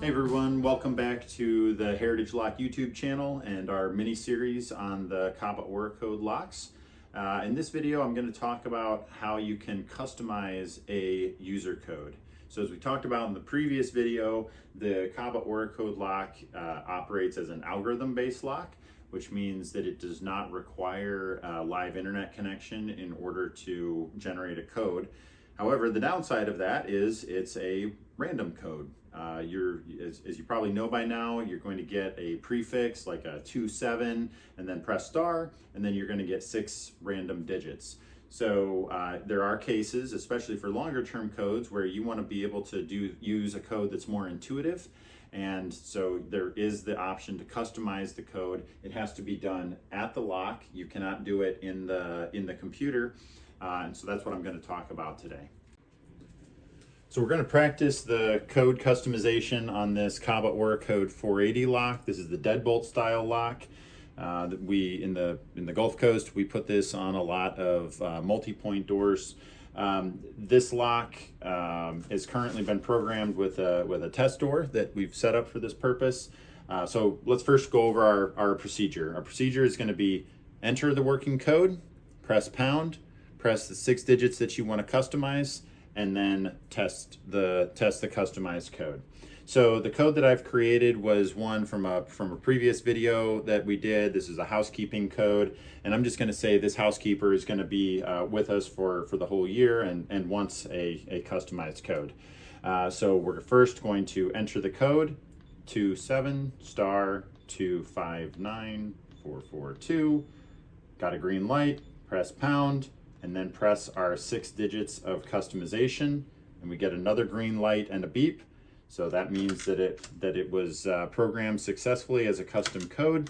Hey everyone, welcome back to the Heritage Lock YouTube channel and our mini-series on the Kaba Oracode locks. In this video, I'm going to talk about how you can customize a user code. So as we talked about in the previous video, the Kaba Oracode lock operates as an algorithm-based lock, which means that it does not require a live internet connection in order to generate a code. However, the downside of that is it's a random code. As you probably know by now, you're going to get a prefix like a 2-7 and then press star, and then you're going to get 6 random digits. So there are cases, especially for longer term codes, where you want to be able to use a code that's more intuitive. And so there is the option to customize the code. It has to be done at the lock. You cannot do it in the computer. And so that's what I'm going to talk about today. So we're going to practice the code customization on this Kaba Oracode 480 lock. This is the deadbolt style lock. That we in the Gulf Coast, we put this on a lot of multi-point doors. This lock has currently been programmed with a test door that we've set up for this purpose. So let's first go over our procedure. Our procedure is going to be enter the working code, press pound, press the 6 digits that you want to customize, and then test the customized code. So the code that I've created was one from a previous video that we did. This is a housekeeping code, and I'm just going to say this housekeeper is going to be with us for the whole year and wants a customized code. So we're first going to enter the code 27*259442. Got a green light, press pound, and then press our 6 digits of customization, and we get another green light and a beep. So that means that it was programmed successfully as a custom code.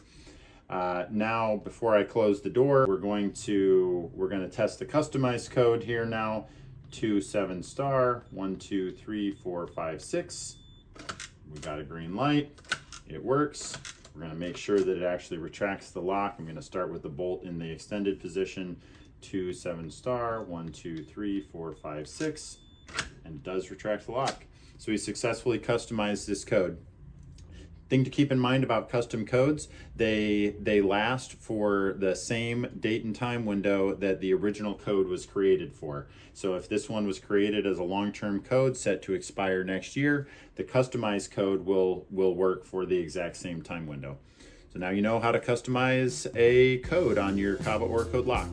Now, before I close the door, we're going to test the customized code here now. 27*1234556. We got a green light. It works. We're going to make sure that it actually retracts the lock. I'm going to start with the bolt in the extended position. 27*1234556, and it does retract the lock. So we successfully customized this code. Thing to keep in mind about custom codes, they last for the same date and time window that the original code was created for. So if this one was created as a long-term code set to expire next year, the customized code will work for the exact same time window. So now you know how to customize a code on your Kaba Oracode lock.